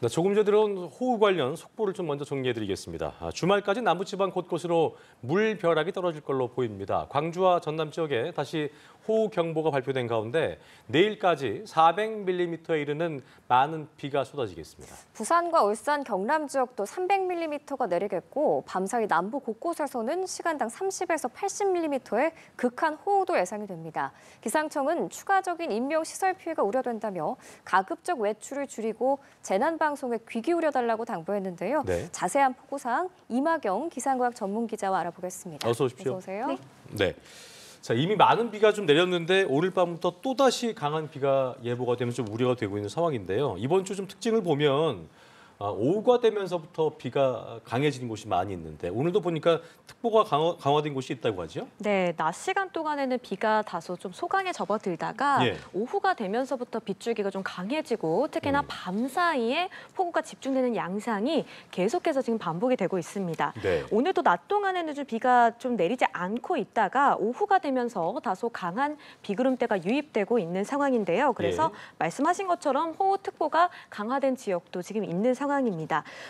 네, 조금 전에 들어온 호우 관련 속보를 좀 먼저 정리해드리겠습니다. 주말까지 남부지방 곳곳으로 물벼락이 떨어질 걸로 보입니다. 광주와 전남 지역에 다시 호우 경보가 발표된 가운데 내일까지 400mm에 이르는 많은 비가 쏟아지겠습니다. 부산과 울산, 경남 지역도 300mm가 내리겠고 밤사이 남부 곳곳에서는 시간당 30에서 80mm의 극한 호우도 예상이 됩니다. 기상청은 추가적인 인명시설 피해가 우려된다며 가급적 외출을 줄이고 재난방송에 귀 기울여달라고 당부했는데요. 네. 자세한 보고사항 이마경 기상과학 전문기자와 알아보겠습니다. 어서 오십시오. 어서 오세요. 네. 자, 이미 많은 비가 좀 내렸는데 오늘 밤부터 또다시 강한 비가 예보가 되면서 좀 우려가 되고 있는 상황인데요. 이번 주 좀 특징을 보면 오후가 되면서부터 비가 강해지는 곳이 많이 있는데 오늘도 보니까 특보가 강화된 곳이 있다고 하죠? 네, 낮 시간 동안에는 비가 다소 좀 소강에 접어들다가 예. 오후가 되면서부터 빗줄기가 좀 강해지고 특히나 밤 사이에 폭우가 집중되는 양상이 계속해서 지금 반복이 되고 있습니다. 네. 오늘도 낮 동안에는 좀 비가 좀 내리지 않고 있다가 오후가 되면서 다소 강한 비구름대가 유입되고 있는 상황인데요. 그래서 말씀하신 것처럼 호우특보가 강화된 지역도 지금 있는 상황입니다.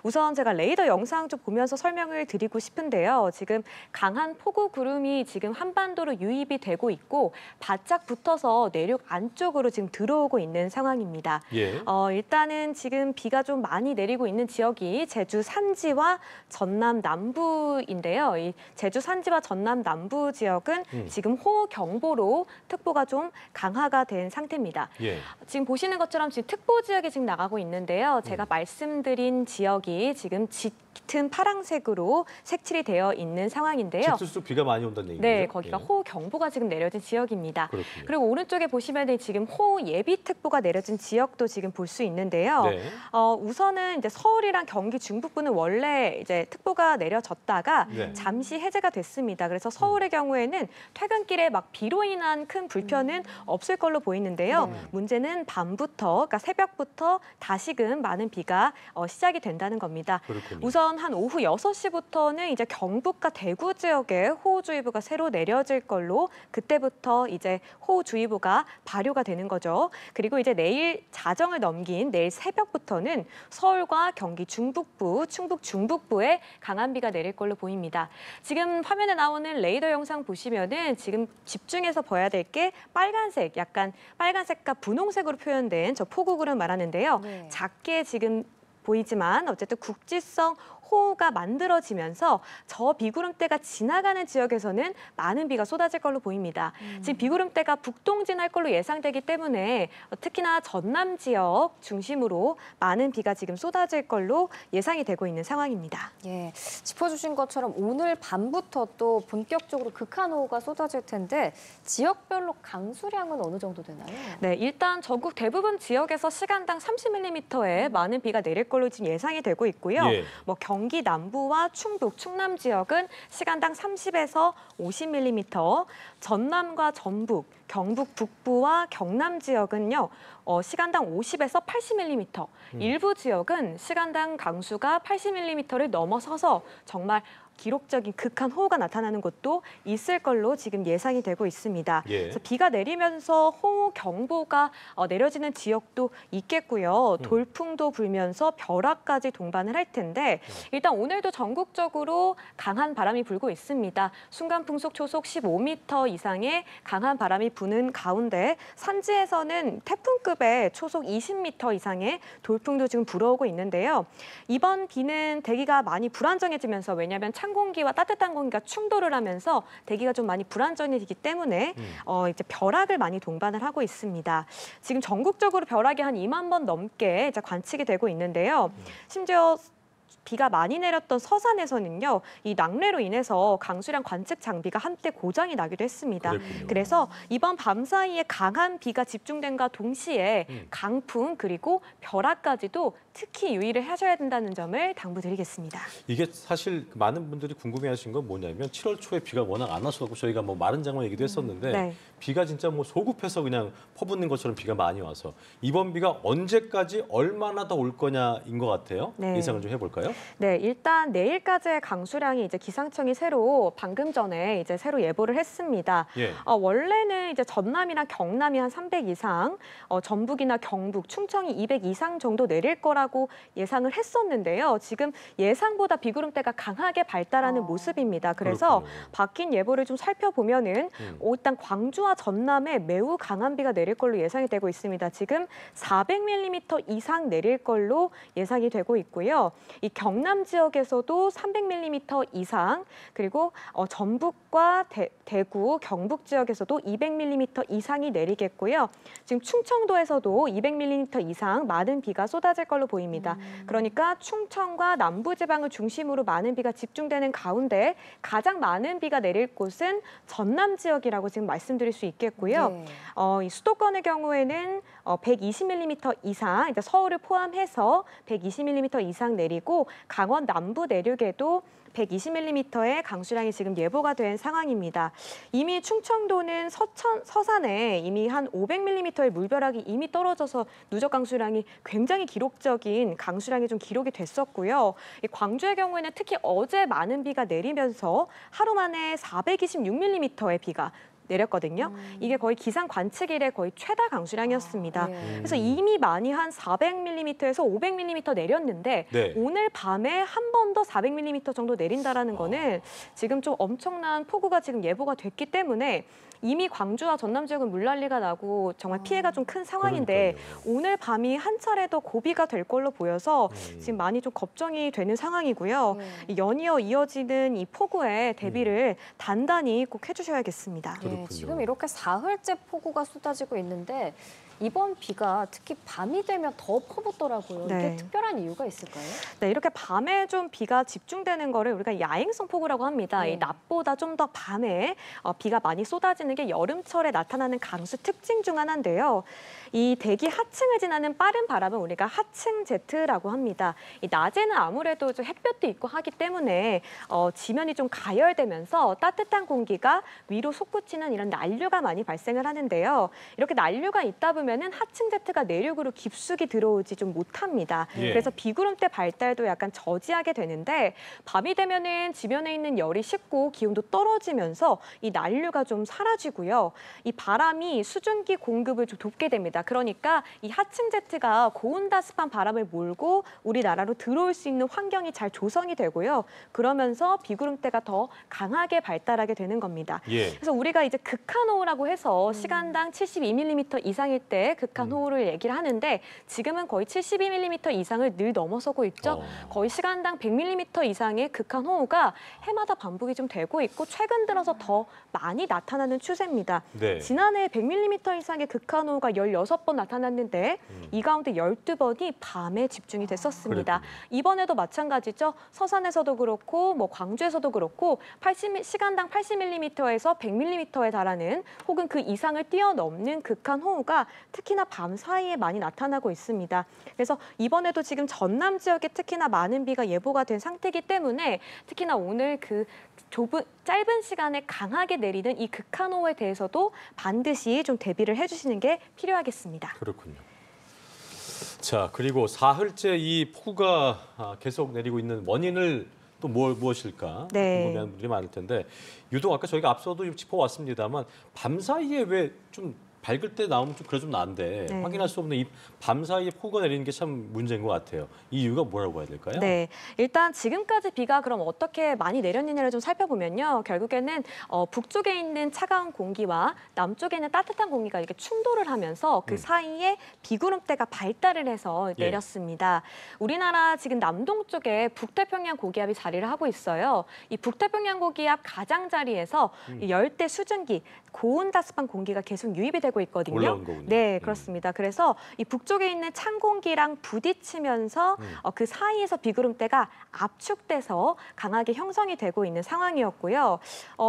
우선 제가 레이더 영상 좀 보면서 설명을 드리고 싶은데요. 지금 강한 폭우 구름이 지금 한반도로 유입이 되고 있고 바짝 붙어서 내륙 안쪽으로 지금 들어오고 있는 상황입니다. 예. 일단은 지금 비가 좀 많이 내리고 있는 지역이 제주 산지와 전남 남부인데요. 이 제주 산지와 전남 남부 지역은 지금 호우 경보로 특보가 좀 강화가 된 상태입니다. 예. 지금 보시는 것처럼 지금 특보 지역이 지금 나가고 있는데요. 제가 말씀드린 지역이 지금 짙은 파란색으로 색칠이 되어 있는 상황인데요. 집수수 비가 많이 온다는 얘기죠? 네, 거기가 예. 호우 경보가 지금 내려진 지역입니다. 그렇군요. 그리고 오른쪽에 보시면 지금 호우 예비 특보가 내려진 지역도 지금 볼 수 있는데요. 네. 우선은 이제 서울이랑 경기 중북부는 원래 이제 특보가 내려졌다가 네. 잠시 해제가 됐습니다. 그래서 서울의 경우에는 퇴근길에 막 비로 인한 큰 불편은 없을 걸로 보이는데요. 문제는 밤부터, 그러니까 새벽부터 다시금 많은 비가 시작이 된다는 겁니다. 그렇군요. 우선 한 오후 6시부터는 이제 경북과 대구 지역에 호우주의보가 새로 내려질 걸로 그때부터 이제 호우주의보가 발효가 되는 거죠. 그리고 이제 내일 자정을 넘긴 내일 새벽부터는 서울과 경기 중북부, 충북 중북부에 강한 비가 내릴 걸로 보입니다. 지금 화면에 나오는 레이더 영상 보시면은 지금 집중해서 봐야 될 게 빨간색, 약간 빨간색과 분홍색으로 표현된 저 폭우구름 말하는데요. 네. 작게 지금 보이지만 어쨌든 국지성 호우가 만들어지면서 저 비구름대가 지나가는 지역에서는 많은 비가 쏟아질 걸로 보입니다. 지금 비구름대가 북동진할 걸로 예상되기 때문에 특히나 전남 지역 중심으로 많은 비가 지금 쏟아질 걸로 예상이 되고 있는 상황입니다. 예, 짚어주신 것처럼 오늘 밤부터 또 본격적으로 극한 호우가 쏟아질 텐데 지역별로 강수량은 어느 정도 되나요? 네, 일단 전국 대부분 지역에서 시간당 30mm의 많은 비가 내릴 걸로 지금 예상이 되고 있고요. 예. 경기 남부와 충북, 충남 지역은 시간당 30에서 50mm, 전남과 전북, 경북 북부와 경남 지역은요, 시간당 50에서 80mm, 일부 지역은 시간당 강수가 80mm를 넘어서서 정말 기록적인 극한 호우가 나타나는 곳도 있을 걸로 지금 예상이 되고 있습니다. 예. 그래서 비가 내리면서 호우 경보가 내려지는 지역도 있겠고요. 돌풍도 불면서 벼락까지 동반을 할 텐데 일단 오늘도 전국적으로 강한 바람이 불고 있습니다. 순간 풍속 초속 15m 이상의 강한 바람이 부는 가운데 산지에서는 태풍급의 초속 20m 이상의 돌풍도 지금 불어오고 있는데요. 이번 비는 대기가 많이 불안정해지면서 왜냐하면 찬 공기와 따뜻한 공기가 충돌을 하면서 대기가 좀 많이 불안정해지기 때문에 이제 벼락을 많이 동반을 하고 있습니다. 지금 전국적으로 벼락이 한 2만 번 넘게 이제 관측이 되고 있는데요. 심지어 비가 많이 내렸던 서산에서는요, 이 낙뢰로 인해서 강수량 관측 장비가 한때 고장이 나기도 했습니다. 그랬군요. 그래서 이번 밤 사이에 강한 비가 집중된과 동시에 강풍 그리고 벼락까지도 특히 유의를 하셔야 된다는 점을 당부드리겠습니다. 이게 사실 많은 분들이 궁금해하신 건 뭐냐면 7월 초에 비가 워낙 안 와서 저희가 뭐 마른 장마 얘기도 했었는데 네. 비가 진짜 뭐 소급해서 그냥 퍼붓는 것처럼 비가 많이 와서 이번 비가 언제까지 얼마나 더 올 거냐인 것 같아요. 네. 예상을 좀 해볼까요? 될까요? 네, 일단 내일까지의 강수량이 이제 기상청이 방금 전에 이제 새로 예보를 했습니다. 예. 원래는 이제 전남이나 경남이 한 300 이상, 전북이나 경북, 충청이 200 이상 정도 내릴 거라고 예상을 했었는데요. 지금 예상보다 비구름대가 강하게 발달하는 모습입니다. 그래서 그렇군요. 바뀐 예보를 좀 살펴보면은 일단 광주와 전남에 매우 강한 비가 내릴 걸로 예상이 되고 있습니다. 지금 400mm 이상 내릴 걸로 예상이 되고 있고요. 이 경남 지역에서도 300mm 이상, 그리고 전북과 대구, 경북 지역에서도 200mm 이상이 내리겠고요. 지금 충청도에서도 200mm 이상 많은 비가 쏟아질 걸로 보입니다. 그러니까 충청과 남부지방을 중심으로 많은 비가 집중되는 가운데 가장 많은 비가 내릴 곳은 전남 지역이라고 지금 말씀드릴 수 있겠고요. 네. 이 수도권의 경우에는 120mm 이상, 이제 서울을 포함해서 120mm 이상 내리고 강원 남부 내륙에도 120mm의 강수량이 지금 예보가 된 상황입니다. 이미 충청도는 서산에 이미 한 500mm의 물벼락이 이미 떨어져서 누적 강수량이 굉장히 기록적인 강수량이 좀 기록이 됐었고요. 이 광주의 경우에는 특히 어제 많은 비가 내리면서 하루 만에 426mm의 비가 내렸거든요. 이게 거의 기상 관측 이래 거의 최다 강수량이었습니다. 네. 그래서 이미 많이 한 400mm에서 500mm 내렸는데 네. 오늘 밤에 한 번 더 400mm 정도 내린다라는 거는 지금 좀 엄청난 폭우가 지금 예보가 됐기 때문에 이미 광주와 전남 지역은 물난리가 나고 정말 피해가 좀 큰 상황인데 그러니까요. 오늘 밤이 한 차례 더 고비가 될 걸로 보여서 지금 많이 좀 걱정이 되는 상황이고요. 네. 연이어 이어지는 이 폭우에 대비를 단단히 꼭 해주셔야겠습니다. 네, 그렇군요. 지금 이렇게 사흘째 폭우가 쏟아지고 있는데 이번 비가 특히 밤이 되면 더 퍼붓더라고요. 네. 이게 특별한 이유가 있을까요? 네, 이렇게 밤에 좀 비가 집중되는 거를 우리가 야행성 폭우라고 합니다. 네. 이 낮보다 좀 더 밤에 비가 많이 쏟아지는 게 여름철에 나타나는 강수 특징 중 하나인데요. 이 대기 하층을 지나는 빠른 바람은 우리가 하층 제트라고 합니다. 이 낮에는 아무래도 좀 햇볕도 있고 하기 때문에 지면이 좀 가열되면서 따뜻한 공기가 위로 솟구치는 이런 난류가 많이 발생을 하는데요. 이렇게 난류가 있다 보면은 하층 제트가 내륙으로 깊숙이 들어오지 좀 못합니다. 예. 그래서 비구름대 발달도 약간 저지하게 되는데 밤이 되면은 지면에 있는 열이 식고 기온도 떨어지면서 이 난류가 좀 사라지고요. 이 바람이 수증기 공급을 좀 돕게 됩니다. 그러니까 이 하층 제트가 고온다습한 바람을 몰고 우리나라로 들어올 수 있는 환경이 잘 조성이 되고요. 그러면서 비구름대가 더 강하게 발달하게 되는 겁니다. 예. 그래서 우리가 이제 극한호우라고 해서 시간당 72mm 이상일 때 극한호우를 얘기를 하는데 지금은 거의 72mm 이상을 늘 넘어서고 있죠. 거의 시간당 100mm 이상의 극한호우가 해마다 반복이 좀 되고 있고 최근 들어서 더 많이 나타나는 추세입니다. 네. 지난해 100mm 이상의 극한호우가 16번 나타났는데 이 가운데 12번이 밤에 집중이 됐었습니다. 그랬군요. 이번에도 마찬가지죠. 서산에서도 그렇고 뭐 광주에서도 그렇고 시간당 80mm에서 100mm에 달하는 혹은 그 이상을 뛰어넘는 극한호우가 특히나 밤 사이에 많이 나타나고 있습니다. 그래서 이번에도 지금 전남 지역에 특히나 많은 비가 예보가 된 상태이기 때문에 특히나 오늘 그 짧은 시간에 강하게 내리는 이 극한호우에 대해서도 반드시 좀 대비를 해주시는 게 필요하겠습니다. 그렇군요. 자, 그리고 사흘째 이 폭우가 계속 내리고 있는 원인을 또 무엇일까 네. 궁금해하는 분들이 많을 텐데 유독 아까 저희가 앞서도 좀 짚어왔습니다만 밤 사이에 왜 좀 밝을 때 나오면 좀 그래 좀 난데 네. 확인할 수 없는 이 밤 사이에 폭우가 내리는 게 참 문제인 것 같아요. 이 이유가 뭐라고 해야 될까요? 네, 일단 지금까지 비가 그럼 어떻게 많이 내렸느냐를 좀 살펴보면요. 결국에는 북쪽에 있는 차가운 공기와 남쪽에 있는 따뜻한 공기가 이렇게 충돌을 하면서 그 사이에 비구름대가 발달을 해서 예. 내렸습니다. 우리나라 지금 남동쪽에 북태평양 고기압이 자리를 하고 있어요. 이 북태평양 고기압 가장자리에서 이 열대 수증기, 고온다습한 공기가 계속 유입이 되고 있거든요. 올라온 거군요. 네, 그렇습니다. 그래서 이 북쪽에 있는 찬 공기랑 부딪히면서 그 사이에서 비구름대가 압축돼서 강하게 형성이 되고 있는 상황이었고요.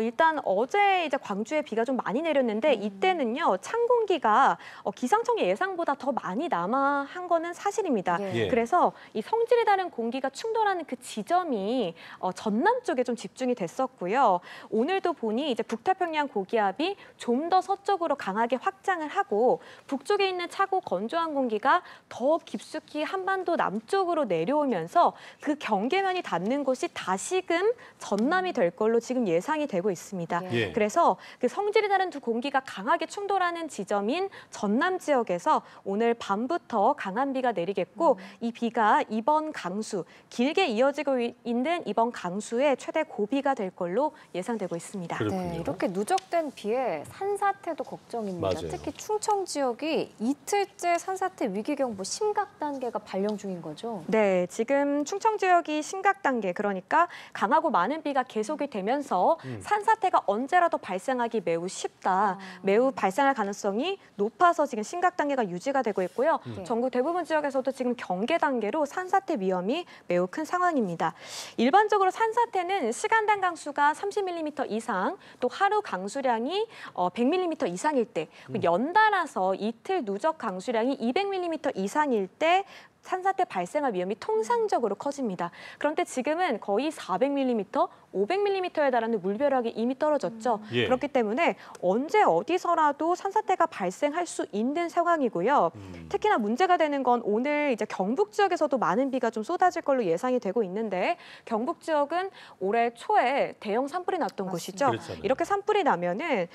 일단 어제 이제 광주에 비가 좀 많이 내렸는데 이때는요 찬 공기가 기상청의 예상보다 더 많이 남아한 거는 사실입니다. 네. 예. 그래서 이 성질이 다른 공기가 충돌하는 그 지점이 전남 쪽에 좀 집중이 됐었고요. 오늘도 보니 이제 북태평양 고기압이 좀 더 서쪽으로 강하게 확장을 하고 북쪽에 있는 차고 건조한 공기가 더 깊숙이 한반도 남쪽으로 내려오면서 그 경계면이 닿는 곳이 다시금 전남이 될 걸로 지금 예상이 되고 있습니다. 예. 그래서 그 성질이 다른 두 공기가 강하게 충돌하는 지점인 전남 지역에서 오늘 밤부터 강한 비가 내리겠고 이 비가 이번 강수, 길게 이어지고 있는 이번 강수의 최대 고비가 될 걸로 예상되고 있습니다. 그렇군요. 네, 이렇게 누적된 비에 산사태도 걱정입니다. 맞아요. 특히 충청 지역이 이틀째 산사태 위기경보 심각 단계가 발령 중인 거죠. 네, 지금 충청 지역이 심각 단계, 그러니까 강하고 많은 비가 계속이 되면서 산사태가 언제라도 발생하기 매우 쉽다, 매우 발생할 가능성이 높아서 지금 심각 단계가 유지가 되고 있고요. 전국 대부분 지역에서도 지금 경계 단계로 산사태 위험이 매우 큰 상황입니다. 일반적으로 산사태는 시간당 강수가 30mm 이상, 또 하루 강수량이 100mm 이상일 때, 연달아서 이틀 누적 강수량이 200mm 이상일 때 산사태 발생할 위험이 통상적으로 커집니다. 그런데 지금은 거의 400mm, 500mm에 달하는 물벼락이 이미 떨어졌죠. 예. 그렇기 때문에 언제 어디서라도 산사태가 발생할 수 있는 상황이고요. 특히나 문제가 되는 건 오늘 이제 경북 지역에서도 많은 비가 좀 쏟아질 걸로 예상이 되고 있는데, 경북 지역은 올해 초에 대형 산불이 났던 곳이죠. 그랬잖아요. 이렇게 산불이 나면은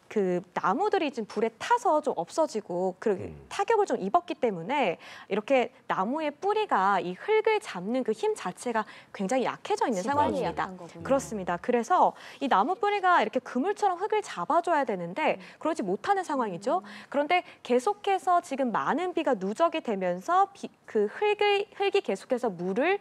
그 나무들이 지금 불에 타서 좀 없어지고 그 타격을 좀 입었기 때문에 이렇게 나무의 뿌리가 이 흙을 잡는 그 힘 자체가 굉장히 약해져 있는 상황입니다. 약한 거군요. 그렇습니다. 그래서 이 나무 뿌리가 이렇게 그물처럼 흙을 잡아줘야 되는데 그러지 못하는 상황이죠. 그런데 계속해서 지금 많은 비가 누적이 되면서 그 흙이 계속해서 물을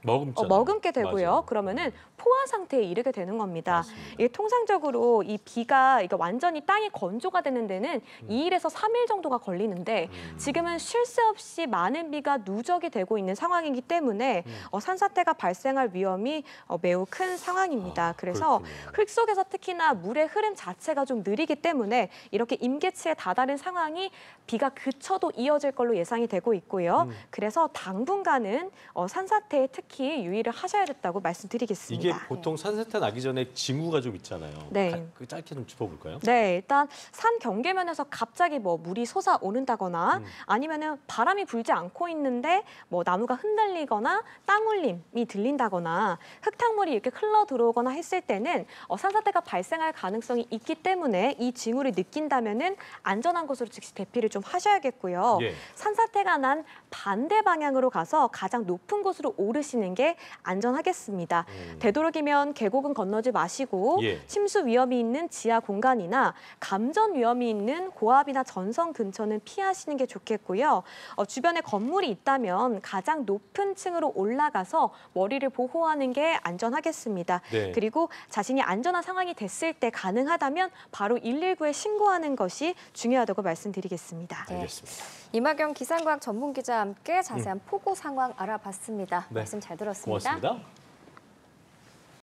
머금게 되고요. 맞아요. 그러면은 포화 상태에 이르게 되는 겁니다. 맞습니다. 이게 통상적으로 이 비가 이게 완전히 땅이 건조가 되는 데는 2일에서 3일 정도가 걸리는데 지금은 쉴 새 없이 많은 비가 누적이 되고 있는 상황이기 때문에 산사태가 발생할 위험이 매우 큰 상황입니다. 그래서 그렇군요. 흙 속에서 특히나 물의 흐름 자체가 좀 느리기 때문에 이렇게 임계치에 다다른 상황이 비가 그쳐도 이어질 걸로 예상이 되고 있고요. 그래서 당분간은 산사태에 특히 유의를 하셔야 됐다고 말씀드리겠습니다. 이게 보통 산사태 나기 전에 징후가 좀 있잖아요. 네. 그 짧게 좀 짚어볼까요? 네, 일단 산 경계면에서 갑자기 뭐 물이 솟아오른다거나 아니면은 바람이 불지 않고 있는데 뭐 나무가 흔들리거나 땅울림이 들린다거나 흙탕물이 이렇게 흘러 들어오거나 했을 때는 산사태가 발생할 가능성이 있기 때문에 이 징후를 느낀다면은 안전한 곳으로 즉시 대피를 좀 하셔야겠고요. 예. 산사태가 난 반대 방향으로 가서 가장 높은 곳으로 오르시는 게 안전하겠습니다. 되도록이면 계곡은 건너지 마시고 예. 침수 위험이 있는 지하 공간이나 감전 위험이 있는 고압이나 전선 근처는 피하시는 게 좋겠고요. 주변에 건물이 있다면 가장 높은 층으로 올라가서 머리를 보호하는 게 안전하겠습니다. 네. 그리고 자신이 안전한 상황이 됐을 때 가능하다면 바로 119에 신고하는 것이 중요하다고 말씀드리겠습니다. 네. 알겠습니다. 이마경 기상과학 전문 기자와 함께 자세한 폭우 상황 알아봤습니다. 네. 말씀 잘 들었습니다. 고맙습니다.